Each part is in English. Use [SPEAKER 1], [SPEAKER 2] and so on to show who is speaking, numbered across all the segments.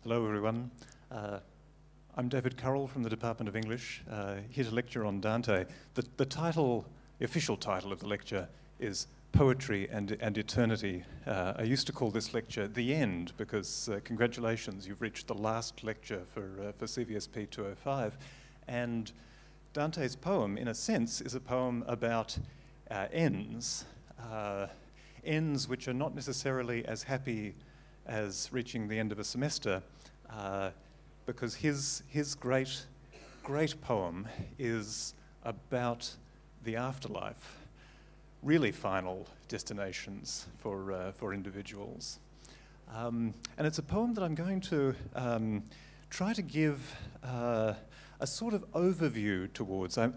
[SPEAKER 1] Hello everyone. I'm David Currell from the Department of English, here to lecture on Dante. The official title of the lecture is Poetry and Eternity. I used to call this lecture The End because congratulations, you've reached the last lecture for CVSP 205. And Dante's poem, in a sense, is a poem about ends. Ends which are not necessarily as happy as reaching the end of a semester, because his great poem is about the afterlife, really final destinations for individuals. And it's a poem that I'm going to try to give a sort of overview towards. I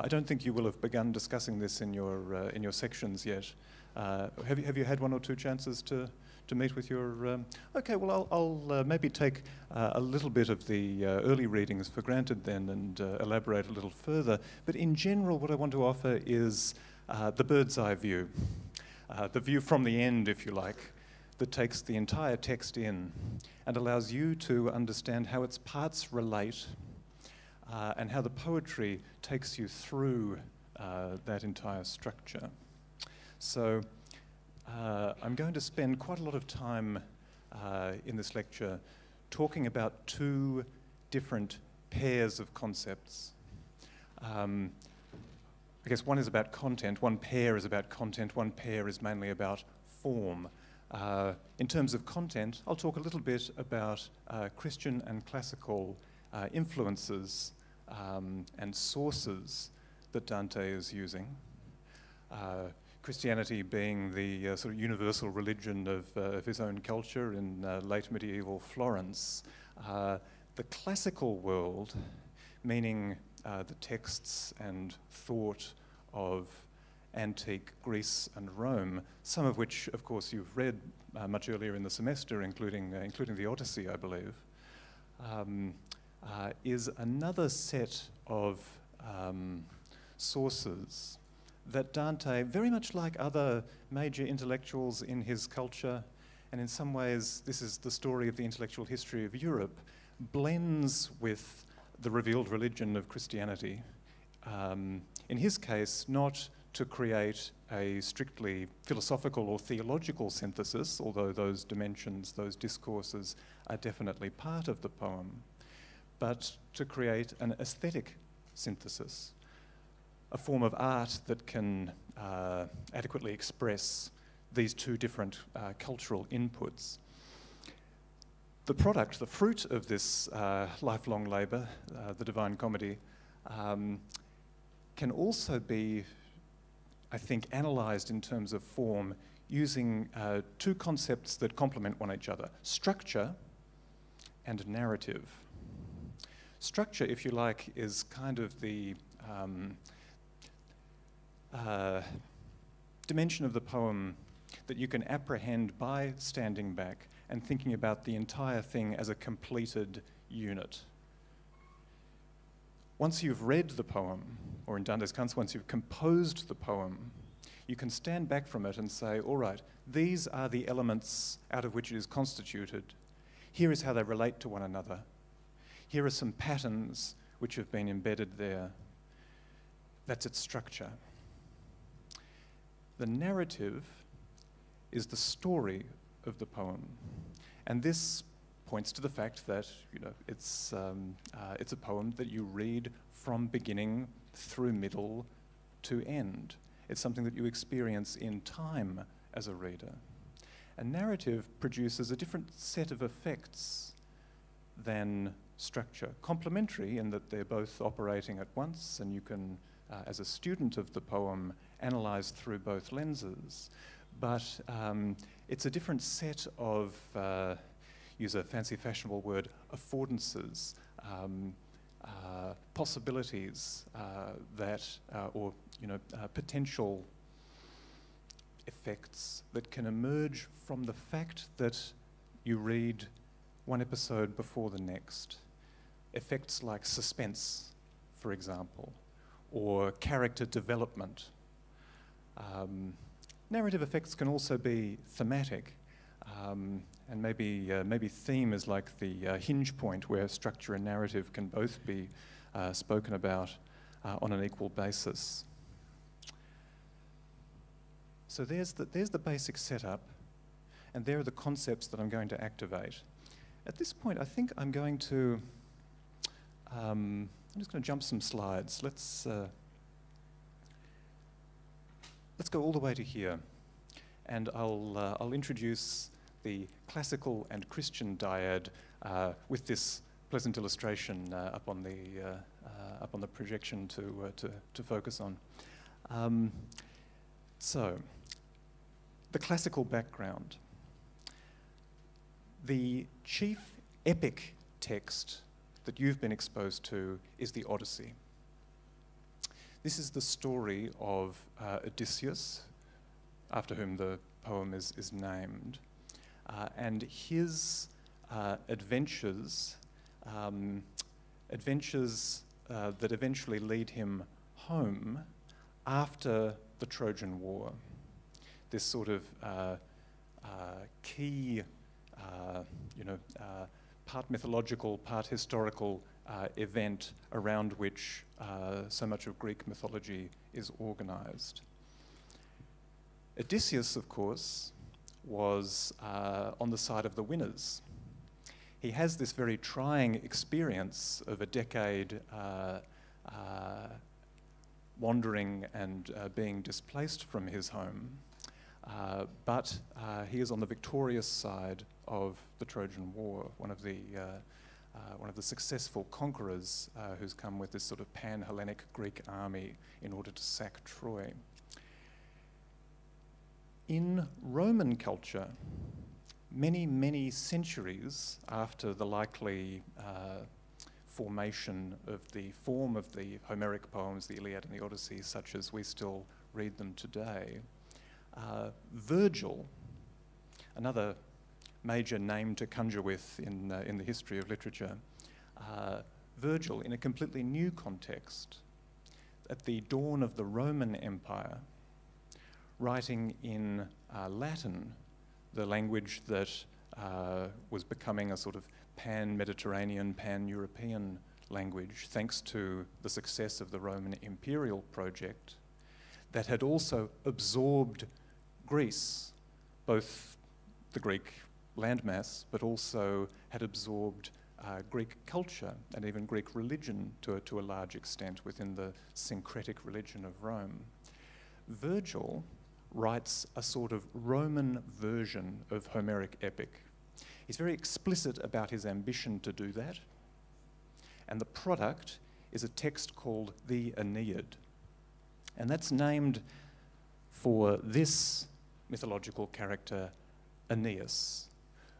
[SPEAKER 1] don't think you will have begun discussing this in your sections yet. Have you had one or two chances to meet with your... Okay, well, I'll maybe take a little bit of the early readings for granted then and elaborate a little further. But in general, what I want to offer is the bird's eye view, the view from the end, if you like, that takes the entire text in and allows you to understand how its parts relate and how the poetry takes you through that entire structure. So I'm going to spend quite a lot of time in this lecture talking about two different pairs of concepts. I guess one is about content, one pair is about content, one pair is mainly about form. In terms of content, I'll talk a little bit about Christian and classical influences and sources that Dante is using. Christianity being the sort of universal religion of his own culture in late medieval Florence. The classical world, meaning the texts and thought of antique Greece and Rome, some of which, of course, you've read much earlier in the semester, including the Odyssey, I believe, is another set of sources that Dante, very much like other major intellectuals in his culture, and in some ways this is the story of the intellectual history of Europe, blends with the revealed religion of Christianity. In his case, not to create a strictly philosophical or theological synthesis, although those dimensions, those discourses are definitely part of the poem, but to create an aesthetic synthesis, a form of art that can adequately express these two different cultural inputs. The product, the fruit of this lifelong labour, the Divine Comedy, can also be, I think, analysed in terms of form using two concepts that complement one another: structure and narrative. Structure, if you like, is kind of the dimension of the poem that you can apprehend by standing back and thinking about the entire thing as a completed unit. Once you've read the poem, or in Dante's case, once you've composed the poem, you can stand back from it and say, all right, these are the elements out of which it is constituted. Here is how they relate to one another. Here are some patterns which have been embedded there. That's its structure. The narrative is the story of the poem, and this points to the fact that it's a poem that you read from beginning through middle to end. It's something that you experience in time as a reader. A narrative produces a different set of effects than structure, complementary in that they're both operating at once, and you can, as a student of the poem, analyse through both lenses. But it's a different set of, use a fancy fashionable word, affordances, possibilities or potential effects that can emerge from the fact that you read one episode before the next. Effects like suspense, for example, or character development. Narrative effects can also be thematic. and maybe theme is like the hinge point where structure and narrative can both be spoken about on an equal basis. So there's the basic setup, and there are the concepts that I'm going to activate. At this point, I think I'm going to, I'm just going to jump some slides. Let's go all the way to here, and I'll introduce the classical and Christian dyad with this pleasant illustration up on the projection to focus on. So, the classical background. The chief epic text that you've been exposed to is the Odyssey. This is the story of Odysseus, after whom the poem is named, and his adventures that eventually lead him home after the Trojan War. This sort of key, part mythological, part historical event around which so much of Greek mythology is organised. Odysseus, of course, was on the side of the winners. He has this very trying experience of a decade wandering and being displaced from his home, but he is on the victorious side of the Trojan War, one of the successful conquerors who's come with this sort of pan-Hellenic Greek army in order to sack Troy. In Roman culture, many, many centuries after the likely formation of the form of the Homeric poems, the Iliad and the Odyssey, such as we still read them today, Virgil, another major name to conjure with in the history of literature, Virgil, in a completely new context, at the dawn of the Roman Empire, writing in Latin, the language that was becoming a sort of pan-Mediterranean, pan-European language, thanks to the success of the Roman imperial project, that had also absorbed Greece, both the Greek landmass, but also had absorbed Greek culture and even Greek religion to a large extent within the syncretic religion of Rome. Virgil writes a sort of Roman version of Homeric epic. He's very explicit about his ambition to do that, and the product is a text called the Aeneid. And that's named for this mythological character, Aeneas,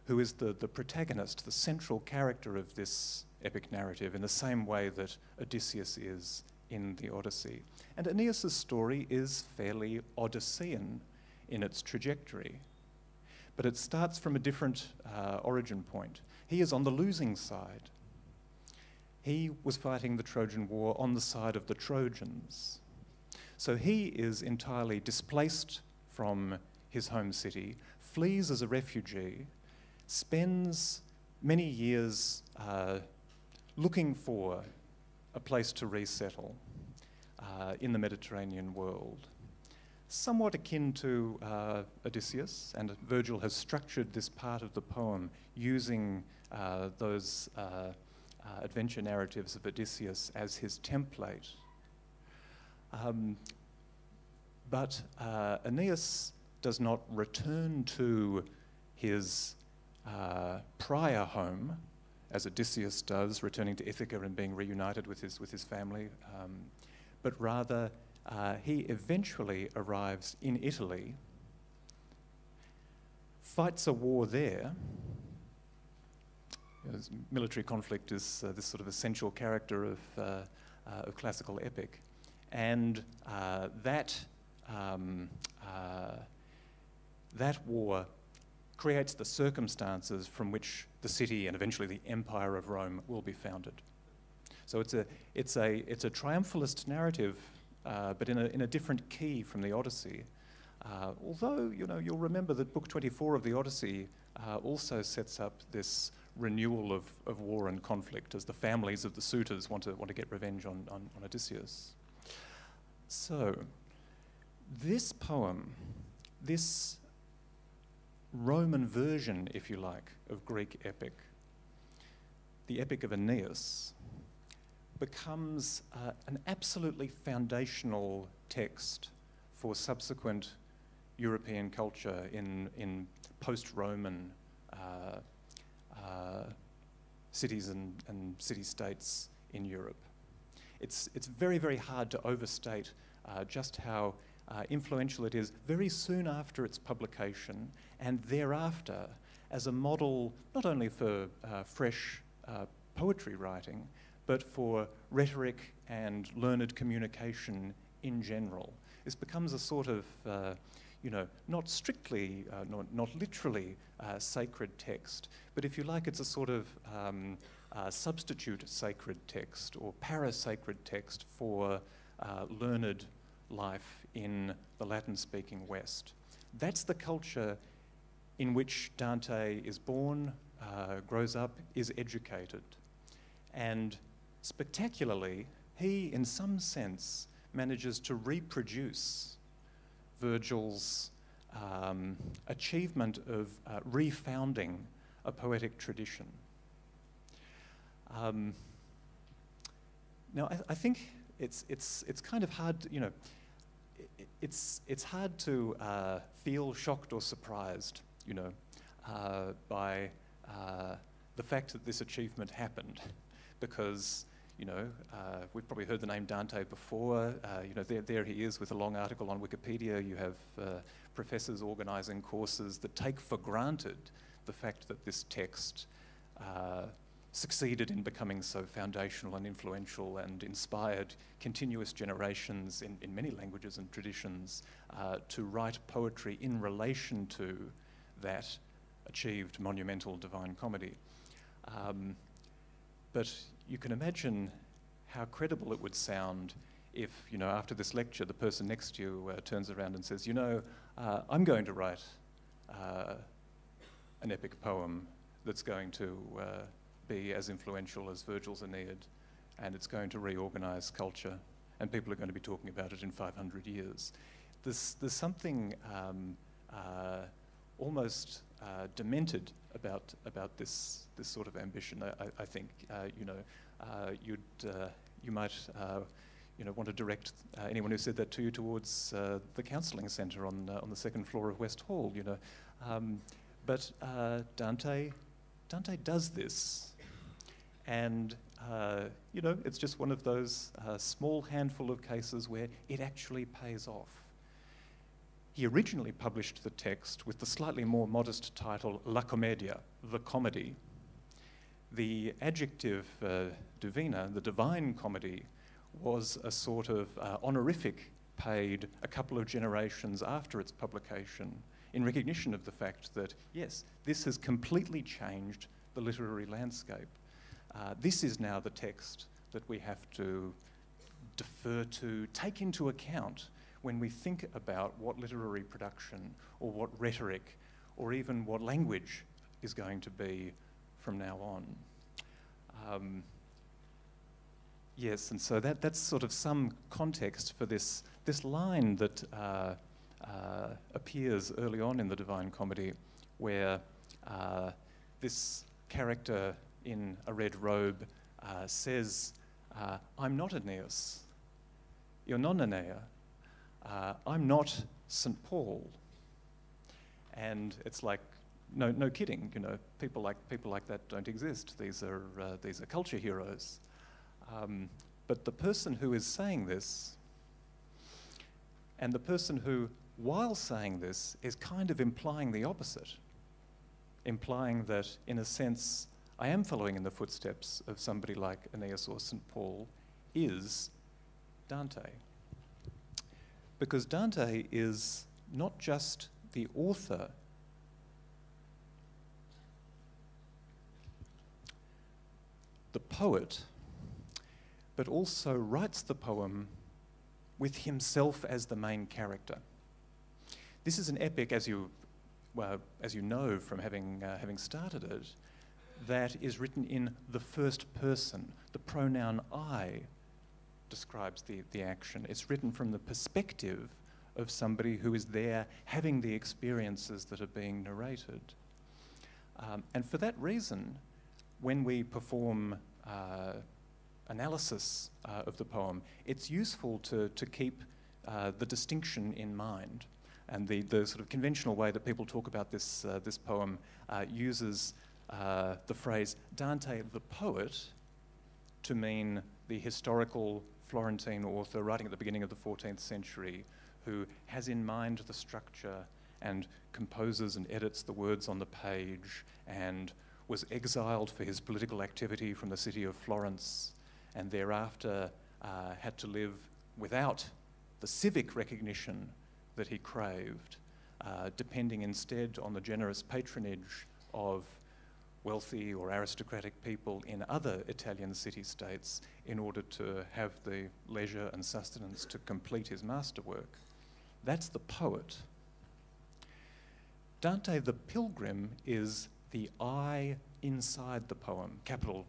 [SPEAKER 1] who is the protagonist, the central character of this epic narrative, in the same way that Odysseus is in the Odyssey. And Aeneas' story is fairly Odyssean in its trajectory, but it starts from a different origin point. He is on the losing side. He was fighting the Trojan War on the side of the Trojans. So he is entirely displaced from his home city, flees as a refugee, spends many years looking for a place to resettle in the Mediterranean world. Somewhat akin to Odysseus, and Virgil has structured this part of the poem using those adventure narratives of Odysseus as his template. But Aeneas does not return to his prior home, as Odysseus does, returning to Ithaca and being reunited with his family, but rather he eventually arrives in Italy, fights a war there. Military conflict is this sort of essential character of classical epic, and that war creates the circumstances from which the city and eventually the Empire of Rome will be founded. So it's a triumphalist narrative, but in a different key from the Odyssey. Although you'll remember that Book 24 of the Odyssey also sets up this renewal of war and conflict as the families of the suitors want to get revenge on Odysseus. So, this poem, this Roman version, if you like, of Greek epic, the Epic of Aeneas, becomes an absolutely foundational text for subsequent European culture in post-Roman cities and city-states in Europe. It's very, very hard to overstate just how influential it is very soon after its publication and thereafter as a model not only for fresh poetry writing, but for rhetoric and learned communication in general. This becomes a sort of, not strictly, not literally sacred text, but if you like, it's a sort of substitute sacred text or para-sacred text for learned life in the Latin-speaking West. That's the culture in which Dante is born, grows up, is educated. And spectacularly, he, in some sense, manages to reproduce Virgil's achievement of refounding a poetic tradition. Now, I think it's kind of hard, it's hard to feel shocked or surprised, by the fact that this achievement happened, because we've probably heard the name Dante before. There he is with a long article on Wikipedia. You have professors organising courses that take for granted the fact that this text succeeded in becoming so foundational and influential and inspired continuous generations in many languages and traditions to write poetry in relation to that achieved monumental Divine Comedy. But you can imagine how credible it would sound if, after this lecture, the person next to you turns around and says, I'm going to write an epic poem that's going to be as influential as Virgil's Aeneid, and it's going to reorganise culture, and people are going to be talking about it in 500 years. There's something almost demented about this sort of ambition. I think you might want to direct anyone who said that to you towards the counselling centre on the second floor of West Hall. But Dante does this, and it's just one of those small handful of cases where it actually pays off. He originally published the text with the slightly more modest title La Commedia, the comedy. The adjective divina, the divine comedy, was a sort of honorific paid a couple of generations after its publication in recognition of the fact that, yes, this has completely changed the literary landscape. This is now the text that we have to defer to, take into account when we think about what literary production or what rhetoric or even what language is going to be from now on. Yes, and so that's sort of some context for this line that appears early on in the Divine Comedy, where this character in a red robe says, I'm not Aeneas, you're non Aenea, I'm not St. Paul. And it's like, no kidding, people like that don't exist. These are culture heroes. But the person who is saying this, and the person who, while saying this, is kind of implying the opposite, implying that, in a sense, I am following in the footsteps of somebody like Aeneas or St. Paul, is Dante. Because Dante is not just the author, the poet, but also writes the poem with himself as the main character. This is an epic, as you well, as you know from having started it, that is written in the first person. The pronoun I describes the action. It's written from the perspective of somebody who is there having the experiences that are being narrated. And for that reason, when we perform analysis of the poem, it's useful to keep the distinction in mind. And the sort of conventional way that people talk about this poem uses the phrase Dante the poet to mean the historical Florentine author writing at the beginning of the 14th century who has in mind the structure and composes and edits the words on the page and was exiled for his political activity from the city of Florence and thereafter had to live without the civic recognition that he craved, depending instead on the generous patronage of wealthy or aristocratic people in other Italian city-states in order to have the leisure and sustenance to complete his masterwork. That's the poet. Dante the Pilgrim is the I inside the poem, capital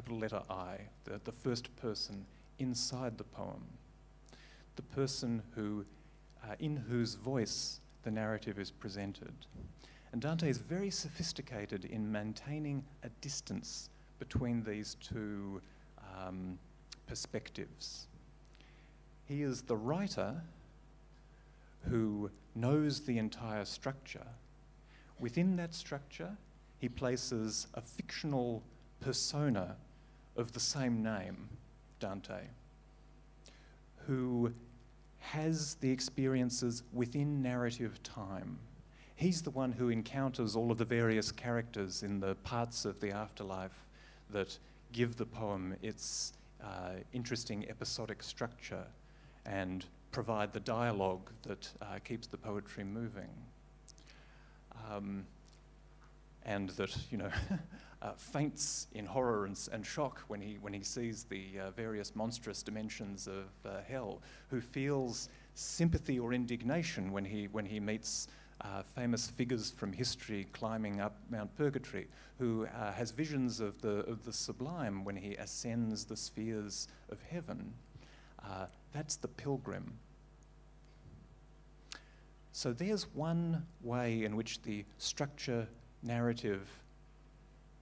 [SPEAKER 1] letter I, the first person inside the poem. The person who, in whose voice the narrative is presented. And Dante is very sophisticated in maintaining a distance between these two perspectives. He is the writer who knows the entire structure. Within that structure, he places a fictional persona of the same name, Dante, who has the experiences within narrative time. He's the one who encounters all of the various characters in the parts of the afterlife that give the poem its interesting episodic structure and provide the dialogue that keeps the poetry moving. And that, faints in horror and shock when he sees the various monstrous dimensions of hell, who feels sympathy or indignation when he meets famous figures from history climbing up Mount Purgatory, who has visions of the sublime when he ascends the spheres of heaven. That's the pilgrim. So there's one way in which the structure-narrative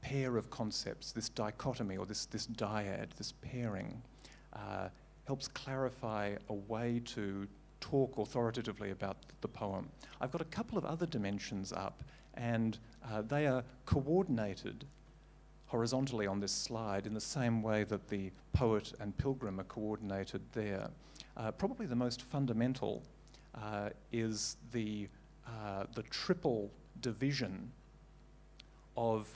[SPEAKER 1] pair of concepts, this dichotomy or this dyad, this pairing, helps clarify a way to talk authoritatively about the poem. I've got a couple of other dimensions up, and they are coordinated horizontally on this slide in the same way that the poet and pilgrim are coordinated there. Probably the most fundamental is the triple division of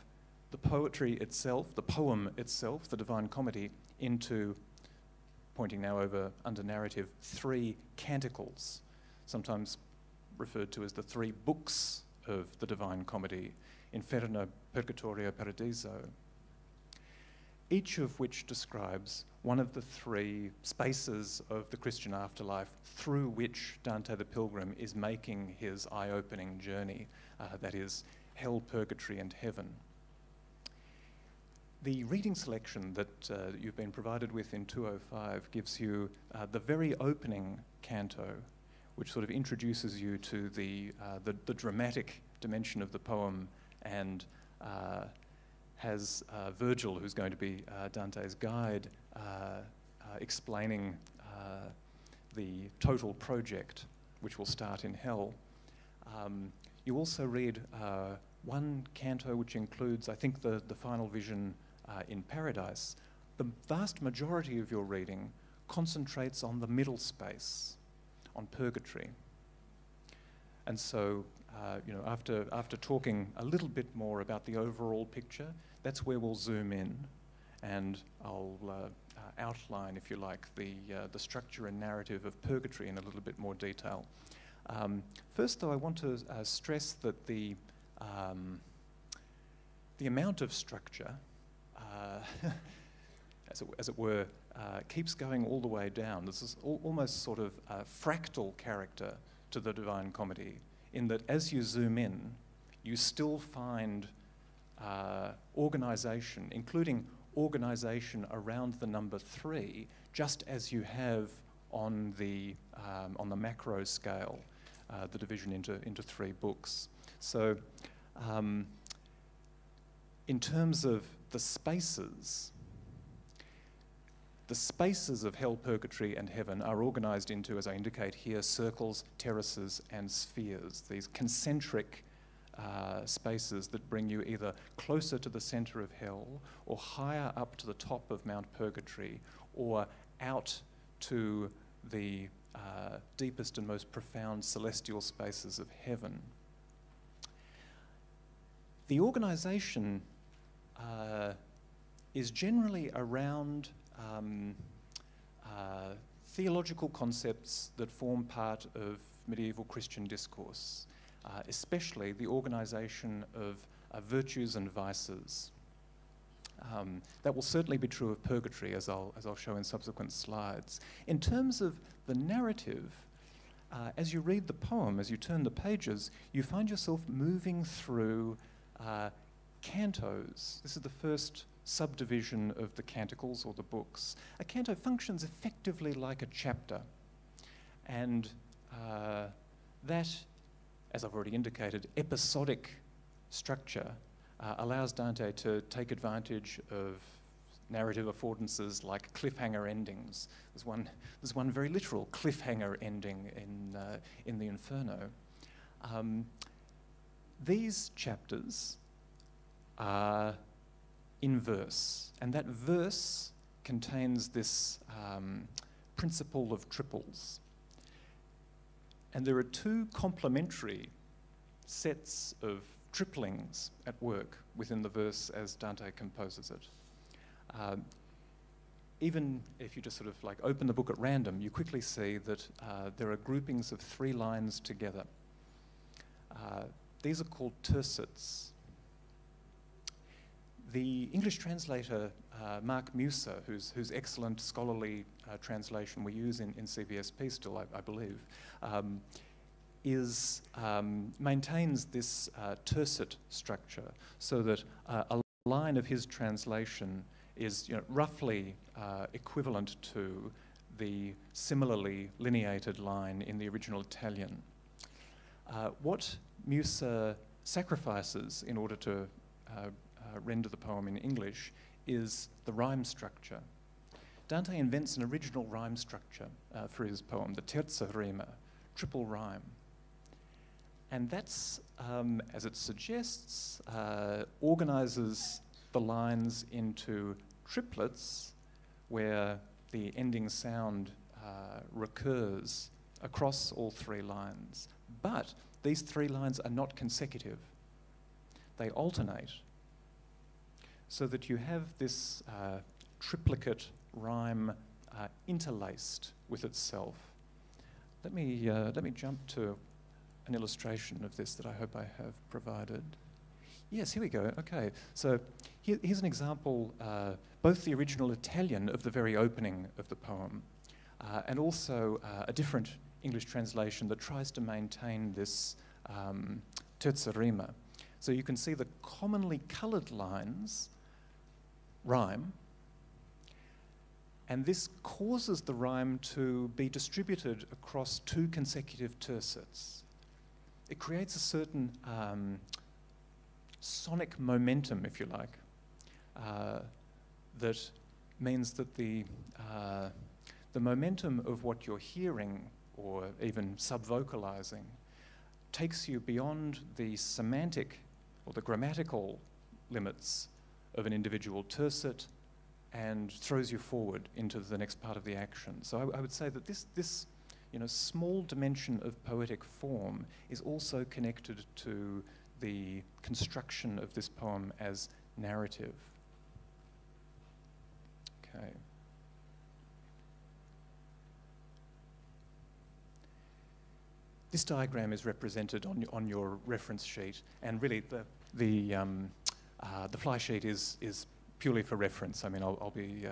[SPEAKER 1] the poetry itself, the poem itself, the Divine Comedy, into, pointing now over under narrative, 3 canticles, sometimes referred to as the 3 books of the Divine Comedy, Inferno, Purgatorio, Paradiso, each of which describes one of the 3 spaces of the Christian afterlife through which Dante the Pilgrim is making his eye-opening journey, that is, hell, purgatory, and heaven. The reading selection that you've been provided with in 205 gives you the very opening canto, which sort of introduces you to the dramatic dimension of the poem, and has Virgil, who's going to be Dante's guide, explaining the total project, which will start in hell. You also read one canto which includes, I think, the final vision in paradise. The vast majority of your reading concentrates on the middle space, on purgatory. And so, after talking a little bit more about the overall picture, that's where we'll zoom in, and I'll outline, if you like, the structure and narrative of purgatory in a little bit more detail. First, though, I want to stress that the amount of structure, as it were, keeps going all the way down. This is almost sort of a fractal character to the Divine Comedy, in that as you zoom in, you still find organisation, including organisation around the number 3, just as you have on the macro scale, the division into 3 books. So in terms of the spaces of hell, purgatory and heaven are organised into, as I indicate here, circles, terraces and spheres, these concentric spaces that bring you either closer to the centre of hell or higher up to the top of Mount Purgatory or out to the deepest and most profound celestial spaces of heaven. The organisation is generally around theological concepts that form part of medieval Christian discourse, especially the organisation of virtues and vices. That will certainly be true of purgatory, as I'll show in subsequent slides. In terms of the narrative, as you read the poem, as you turn the pages, you find yourself moving through cantos. This is the first subdivision of the canticles or the books. A canto functions effectively like a chapter, and that, as I've already indicated, episodic structure allows Dante to take advantage of narrative affordances like cliffhanger endings. There's one very literal cliffhanger ending in the Inferno. These chapters are in verse, and that verse contains this principle of triples. And there are 2 complementary sets of triplings at work within the verse as Dante composes it. Even if you just sort of like open the book at random, you quickly see that there are groupings of 3 lines together. These are called tercets. The English translator, Mark Muser, whose excellent scholarly translation we use in CVSP still, I believe, maintains this tercet structure, so that a line of his translation is roughly equivalent to the similarly lineated line in the original Italian. What Muser sacrifices in order to render the poem in English is the rhyme structure. Dante invents an original rhyme structure for his poem, the terza rima, triple rhyme. And that's, as it suggests, organises the lines into triplets where the ending sound recurs across all 3 lines. But these 3 lines are not consecutive. They alternate, so that you have this triplicate rhyme interlaced with itself. Let me jump to an illustration of this that I hope I have provided. Yes, here we go. Okay, so here's an example, both the original Italian of the very opening of the poem, and also a different English translation that tries to maintain this terza rima. So you can see the commonly coloured lines rhyme, and this causes the rhyme to be distributed across 2 consecutive tercets. It creates a certain sonic momentum, if you like, that means that the momentum of what you're hearing or even sub-vocalizing takes you beyond the semantic or the grammatical limits of an individual tercet and throws you forward into the next part of the action. So I would say that this small dimension of poetic form is also connected to the construction of this poem as narrative. Okay. This diagram is represented on your reference sheet, and really the fly sheet is purely for reference. I mean, I'll be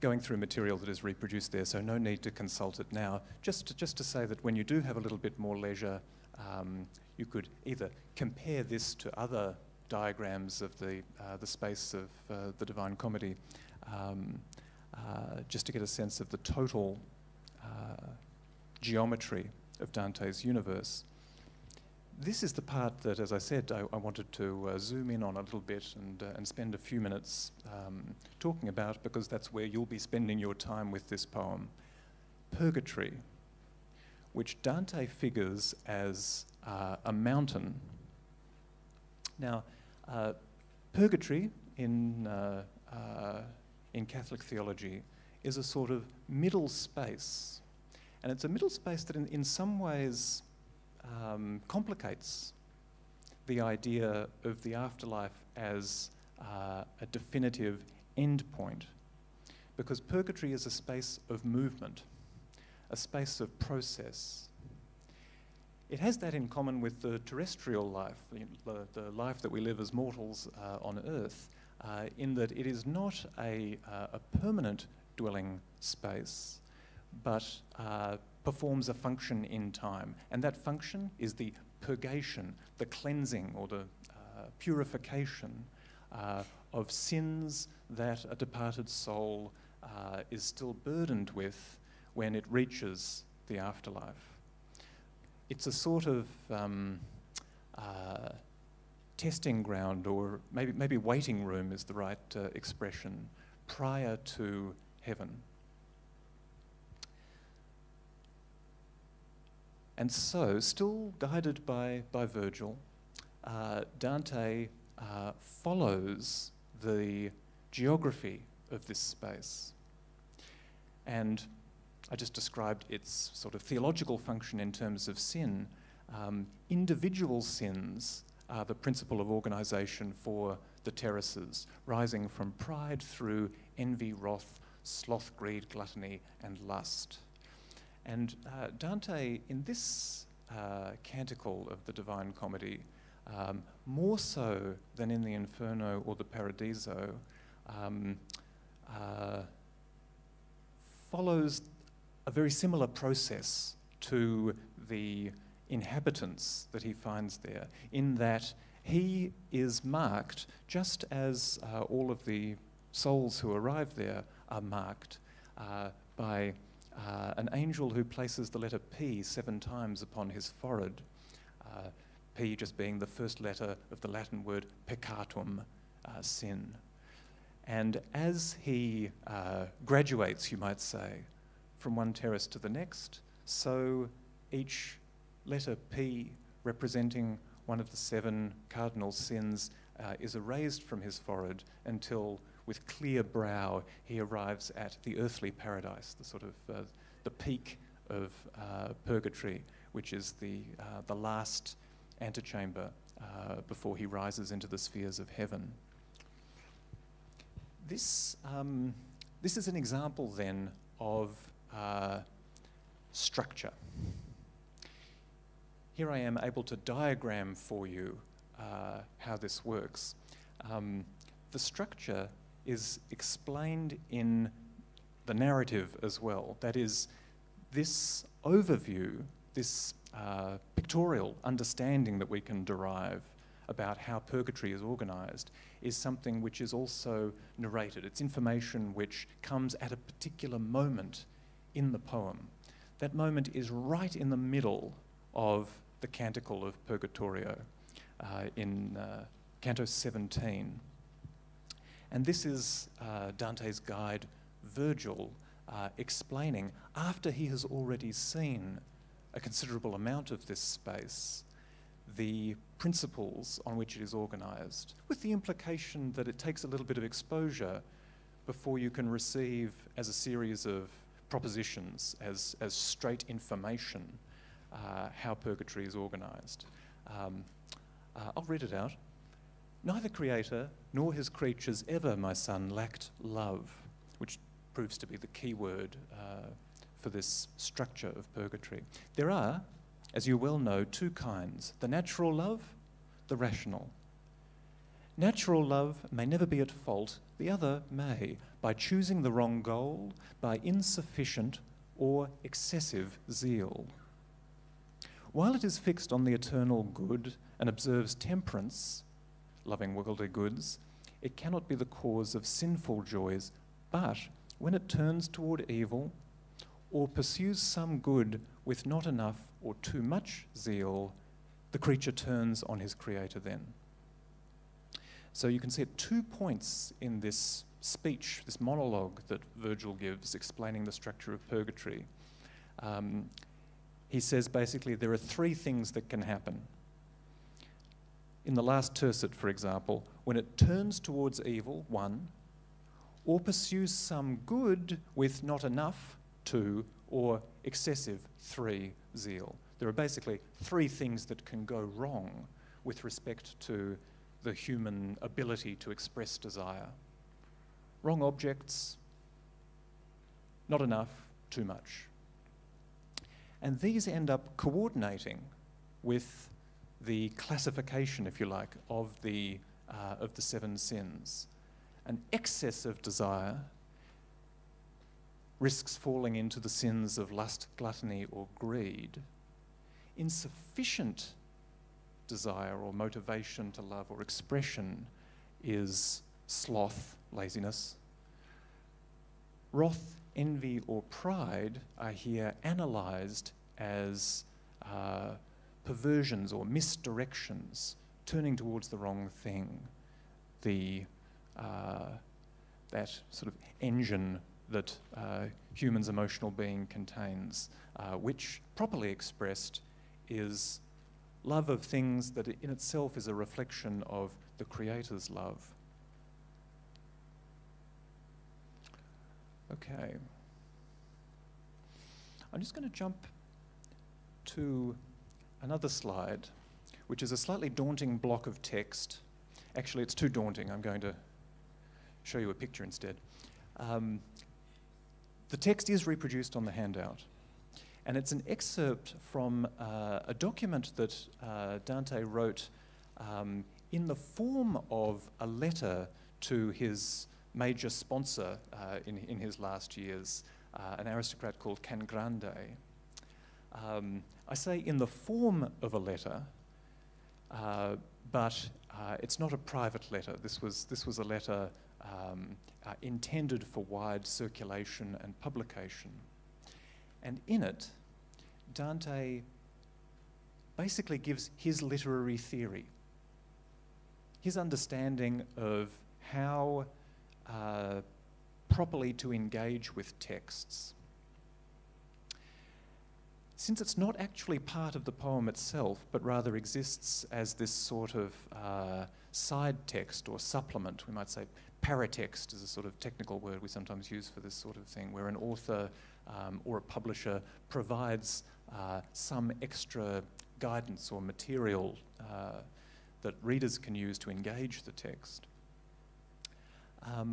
[SPEAKER 1] going through material that is reproduced there, so no need to consult it now. Just to say that when you do have a little bit more leisure, You could either compare this to other diagrams of the space of the Divine Comedy, just to get a sense of the total geometry of Dante's universe. This is the part that, as I said, I wanted to zoom in on a little bit and spend a few minutes talking about, because that's where you'll be spending your time with this poem. Purgatory, which Dante figures as a mountain. Now, purgatory in Catholic theology is a sort of middle space, and it's a middle space that in some ways complicates the idea of the afterlife as a definitive end point, because purgatory is a space of movement, a space of process. It has that in common with the terrestrial life, the life that we live as mortals on Earth, in that it is not a permanent dwelling space, but performs a function in time. And that function is the purgation, the cleansing or the purification of sins that a departed soul is still burdened with when it reaches the afterlife. It's a sort of testing ground, or maybe waiting room is the right expression, prior to heaven. And so, still guided by Virgil, Dante follows the geography of this space. And I just described its sort of theological function in terms of sin. Individual sins are the principle of organisation for the terraces, rising from pride through envy, wrath, sloth, greed, gluttony, and lust. And Dante, in this canticle of the Divine Comedy, more so than in the Inferno or the Paradiso, follows a very similar process to the inhabitants that he finds there, in that he is marked, just as all of the souls who arrive there are marked, by an angel who places the letter P 7 times upon his forehead, P just being the first letter of the Latin word peccatum, sin. And as he graduates, you might say, from one terrace to the next, so each letter P, representing one of the 7 cardinal sins, is erased from his forehead until, with clear brow, he arrives at the earthly paradise, the sort of the peak of purgatory, which is the last antechamber before he rises into the spheres of heaven. This is an example then of structure. Here I am able to diagram for you how this works. The structure is explained in the narrative as well. That is, this overview, this pictorial understanding that we can derive about how purgatory is organised is something which is also narrated. It's information which comes at a particular moment in the poem. That moment is right in the middle of the canticle of Purgatorio in Canto 17. And this is Dante's guide, Virgil, explaining, after he has already seen a considerable amount of this space, the principles on which it is organised, with the implication that it takes a little bit of exposure before you can receive as a series of propositions, as straight information, how purgatory is organised. I'll read it out. Neither creator nor his creatures ever, my son, lacked love, which proves to be the key word for this structure of purgatory. There are, as you well know, 2 kinds, the natural love, the rational. Natural love may never be at fault, the other may, by choosing the wrong goal, by insufficient or excessive zeal. while it is fixed on the eternal good and observes temperance, loving worldly goods, it cannot be the cause of sinful joys, but when it turns toward evil or pursues some good with not enough or too much zeal, the creature turns on his creator then. So you can see at 2 points in this speech, this monologue that Virgil gives explaining the structure of purgatory. He says basically there are 3 things that can happen. In the last tercet, for example, when it turns towards evil, 1, or pursues some good with not enough, 2, or excessive, 3, zeal. There are basically 3 things that can go wrong with respect to the human ability to express desire. Wrong objects, not enough, too much. And these end up coordinating with the classification, if you like, of the 7 sins. An excess of desire risks falling into the sins of lust, gluttony, or greed. Insufficient desire or motivation to love or expression is sloth, laziness. Wrath, envy, or pride are here analysed as perversions or misdirections, turning towards the wrong thing. That sort of engine that human's emotional being contains, which, properly expressed, is love of things that in itself is a reflection of the Creator's love. Okay. I'm just going to jump to another slide, which is a slightly daunting block of text. Actually, it's too daunting. I'm going to show you a picture instead. The text is reproduced on the handout, and it's an excerpt from a document that Dante wrote in the form of a letter to his major sponsor in his last years, an aristocrat called Can Grande. I say in the form of a letter, but it's not a private letter. This was a letter intended for wide circulation and publication. And in it, Dante basically gives his literary theory, his understanding of how properly to engage with texts. Since it's not actually part of the poem itself, but rather exists as this sort of side text or supplement, we might say paratext is a sort of technical word we sometimes use for this sort of thing, where an author or a publisher provides some extra guidance or material that readers can use to engage the text. I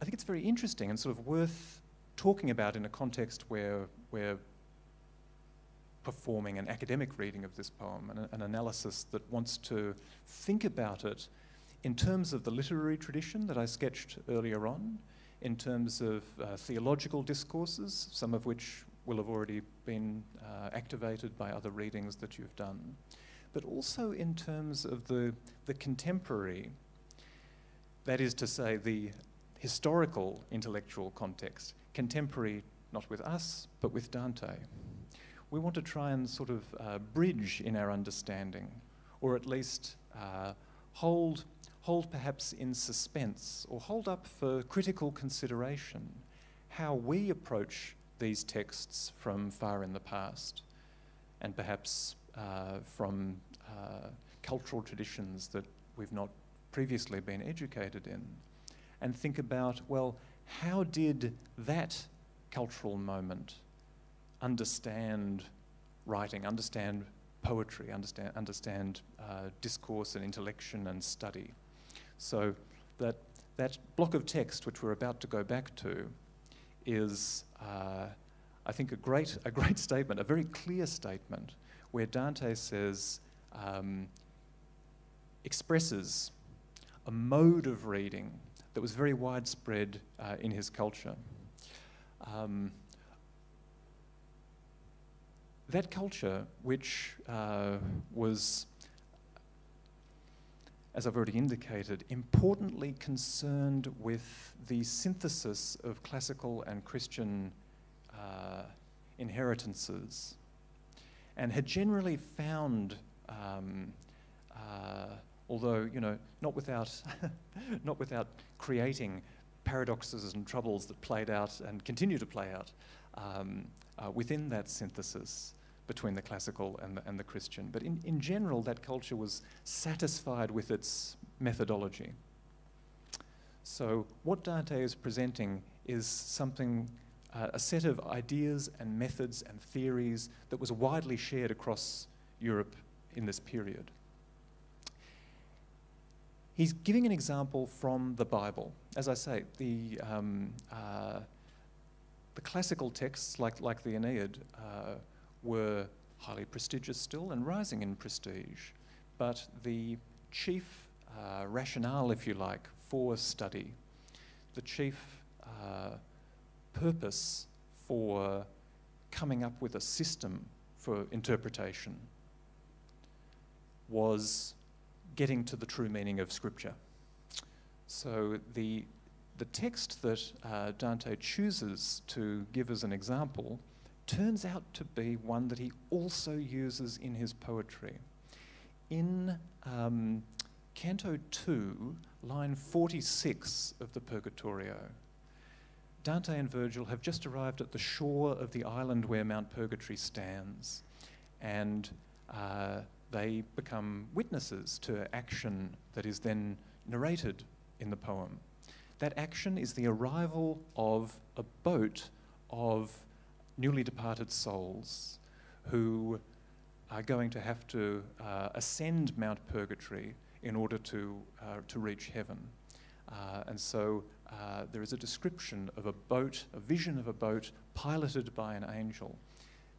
[SPEAKER 1] think it's very interesting and sort of worth talking about in a context where we're performing an academic reading of this poem, an analysis that wants to think about it in terms of the literary tradition that I sketched earlier on, in terms of theological discourses, some of which will have already been activated by other readings that you've done, but also in terms of the contemporary, that is to say, the historical intellectual context, contemporary not with us, but with Dante. We want to try and sort of bridge in our understanding, or at least hold perhaps in suspense, or hold up for critical consideration how we approach these texts from far in the past, and perhaps from cultural traditions that we've not previously been educated in, and think about, well, how did that cultural moment understand writing, understand poetry, understand discourse and intellection and study? So that block of text, which we're about to go back to, is, I think, a great statement, a very clear statement, where Dante says, expresses a mode of reading that was very widespread in his culture. that culture, which was, as I've already indicated, importantly concerned with the synthesis of classical and Christian inheritances, and had generally found, although not without not without creating paradoxes and troubles that played out and continue to play out within that synthesis between the classical and the Christian. But in general, that culture was satisfied with its methodology. So what Dante is presenting is something, a set of ideas and methods and theories that was widely shared across Europe in this period. He's giving an example from the Bible. As I say, the classical texts, like the Aeneid, were highly prestigious still and rising in prestige. But the chief rationale, if you like, for study, the chief purpose for coming up with a system for interpretation was getting to the true meaning of Scripture. So the text that Dante chooses to give as an example turns out to be one that he also uses in his poetry. In Canto 2, line 46 of the Purgatorio, Dante and Virgil have just arrived at the shore of the island where Mount Purgatory stands, and they become witnesses to action that is then narrated in the poem. That action is the arrival of a boat of newly departed souls who are going to have to ascend Mount Purgatory in order to reach heaven. And so there is a description of a boat, a vision of a boat piloted by an angel.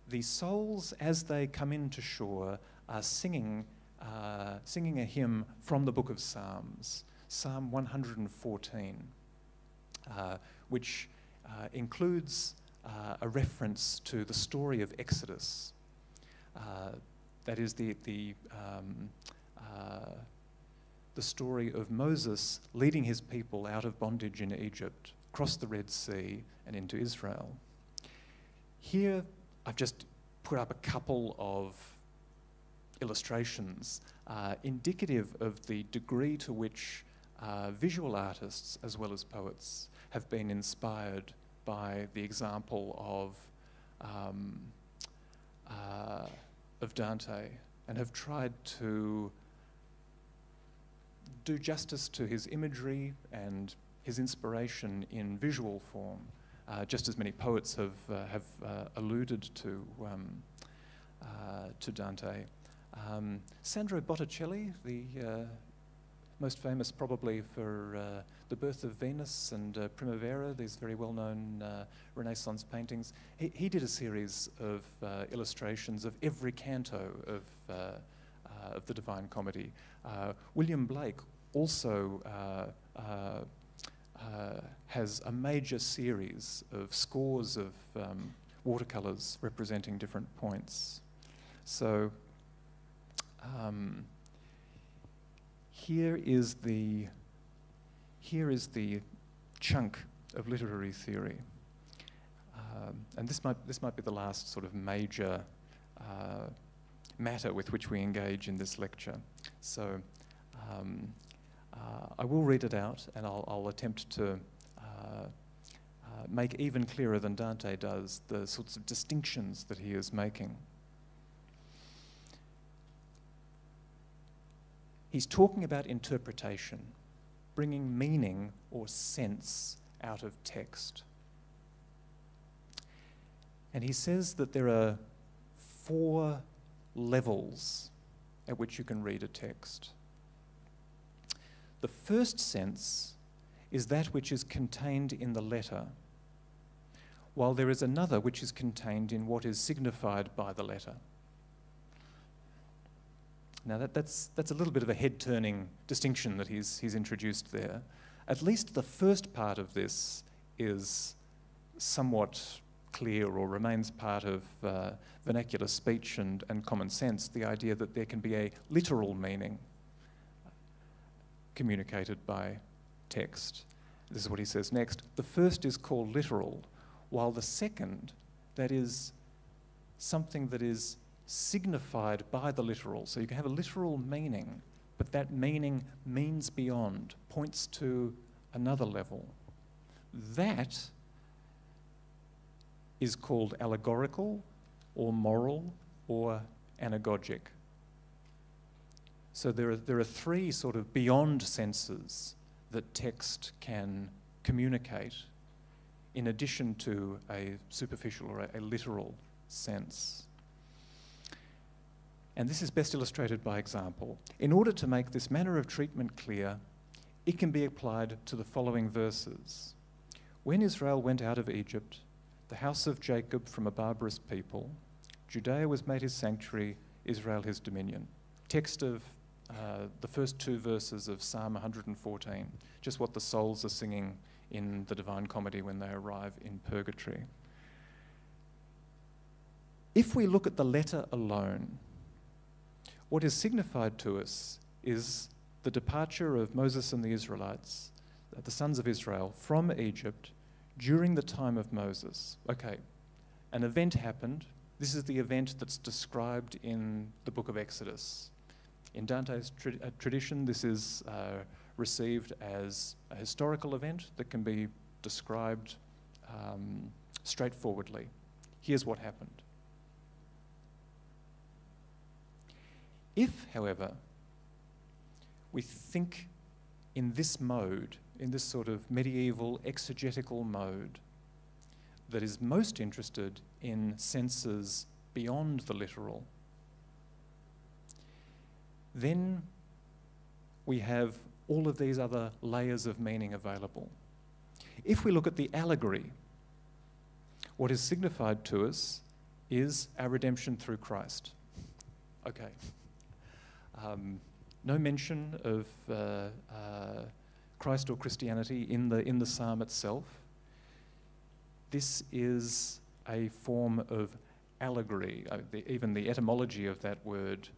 [SPEAKER 1] The souls, as they come into shore, are singing a hymn from the book of Psalms, Psalm 114, which includes a reference to the story of Exodus. That is the story of Moses leading his people out of bondage in Egypt, across the Red Sea and into Israel. Here, I've just put up a couple of illustrations indicative of the degree to which visual artists, as well as poets, have been inspired by the example of Dante, and have tried to do justice to his imagery and his inspiration in visual form, just as many poets have alluded to Dante. Sandro Botticelli, the most famous probably for The Birth of Venus and Primavera, these very well-known Renaissance paintings. He did a series of illustrations of every canto of the Divine Comedy. William Blake also has a major series of scores of watercolours representing different points. So here is the chunk of literary theory, and this might be the last sort of major matter with which we engage in this lecture. So I will read it out, and I'll attempt to make even clearer than Dante does the sorts of distinctions that he is making. He's talking about interpretation, bringing meaning or sense out of text. And he says that there are 4 levels at which you can read a text. The first sense is that which is contained in the letter, while there is another which is contained in what is signified by the letter. Now that's a little bit of a head-turning distinction that he's introduced there. At least the first part of this is somewhat clear or remains part of vernacular speech and common sense, the idea that there can be a literal meaning communicated by text. This is what he says next. The first is called literal, while the second, that is something that is signified by the literal. So you can have a literal meaning, but that meaning means beyond, points to another level. That is called allegorical or moral or anagogic. So there are three sort of beyond senses that text can communicate in addition to a superficial or a literal sense. And this is best illustrated by example. In order to make this manner of treatment clear, it can be applied to the following verses. When Israel went out of Egypt, the house of Jacob from a barbarous people, Judea was made his sanctuary, Israel his dominion. Text of the first two verses of Psalm 114, just what the souls are singing in the Divine Comedy when they arrive in purgatory. If we look at the letter alone, what is signified to us is the departure of Moses and the Israelites, the sons of Israel, from Egypt during the time of Moses. Okay, an event happened. This is the event that's described in the book of Exodus. In Dante's tradition, this is received as a historical event that can be described straightforwardly. Here's what happened. If, however, we think in this mode, in this sort of medieval exegetical mode that is most interested in senses beyond the literal, then we have all of these other layers of meaning available. If we look at the allegory, what is signified to us is our redemption through Christ. Okay. No mention of Christ or Christianity in the psalm itself. This is a form of allegory. Even the etymology of that word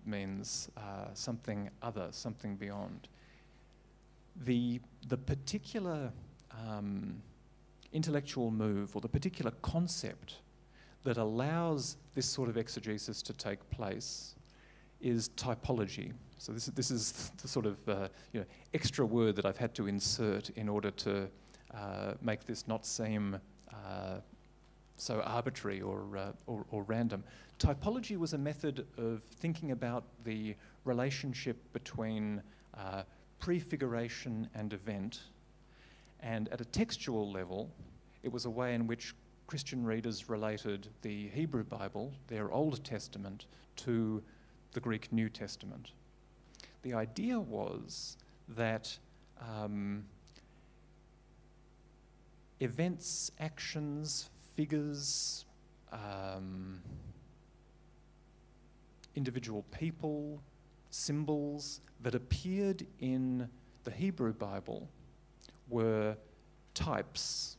[SPEAKER 1] means something other, something beyond. The particular intellectual move or the particular concept that allows this sort of exegesis to take place is typology. So this is the sort of extra word that I've had to insert in order to make this not seem so arbitrary or random. Typology was a method of thinking about the relationship between prefiguration and event, and at a textual level, it was a way in which Christian readers related the Hebrew Bible, their Old Testament, to the Greek New Testament. The idea was that events, actions, figures, individual people, symbols that appeared in the Hebrew Bible were types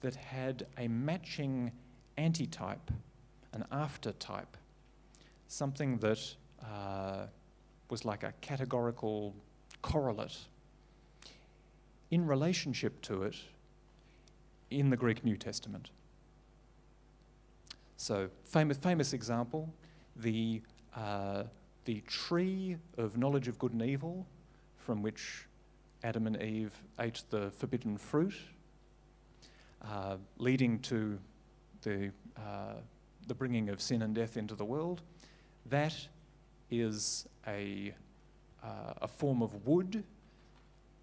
[SPEAKER 1] that had a matching antitype, an aftertype, something that was like a categorical correlate in relationship to it in the Greek New Testament. So, famous example, the tree of knowledge of good and evil, from which Adam and Eve ate the forbidden fruit, leading to the bringing of sin and death into the world. That is a form of wood,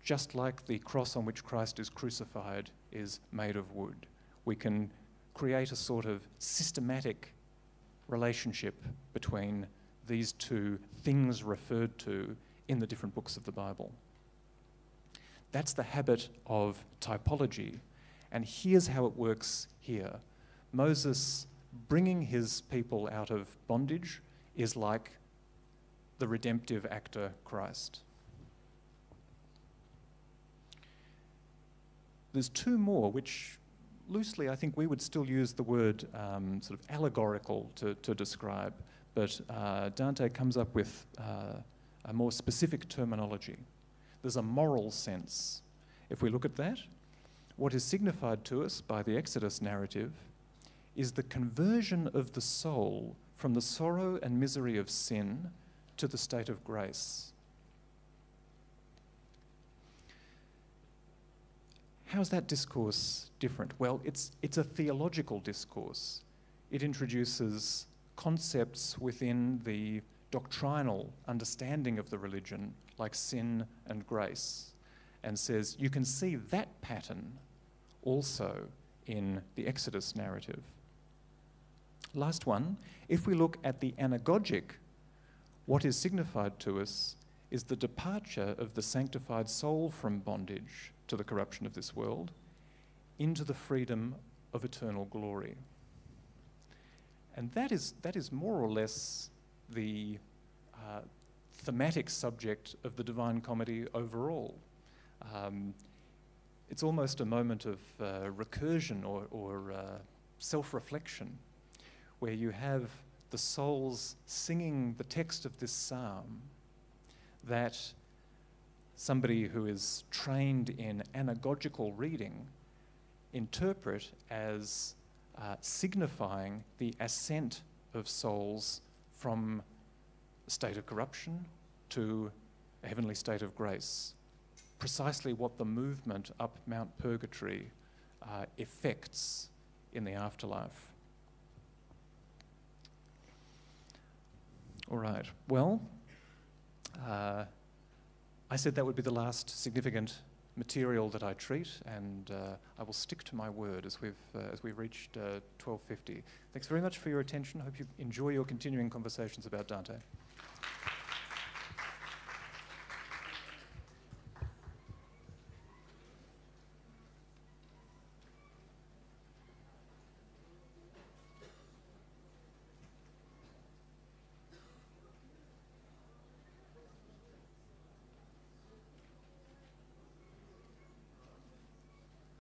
[SPEAKER 1] just like the cross on which Christ is crucified is made of wood. We can create a sort of systematic relationship between these two things referred to in the different books of the Bible. That's the habit of typology, and here's how it works here. Moses bringing his people out of bondage is like the redemptive actor Christ. There's two more which loosely, I think we would still use the word sort of allegorical to describe, but Dante comes up with a more specific terminology. There's a moral sense. If we look at that, what is signified to us by the Exodus narrative is the conversion of the soul from the sorrow and misery of sin to the state of grace. How's that discourse different? Well, it's a theological discourse. It introduces concepts within the doctrinal understanding of the religion, like sin and grace, and says you can see that pattern also in the Exodus narrative. Last one, if we look at the anagogic, what is signified to us is the departure of the sanctified soul from bondage to the corruption of this world into the freedom of eternal glory. And that is more or less the thematic subject of the Divine Comedy overall. It's almost a moment of recursion or self-reflection, where you have the souls singing the text of this psalm that somebody who is trained in anagogical reading interpret as signifying the ascent of souls from a state of corruption to a heavenly state of grace. Precisely what the movement up Mount Purgatory effects in the afterlife. All right, well, I said that would be the last significant material that I treat, and I will stick to my word as we've reached 12:50. Thanks very much for your attention. I hope you enjoy your continuing conversations about Dante.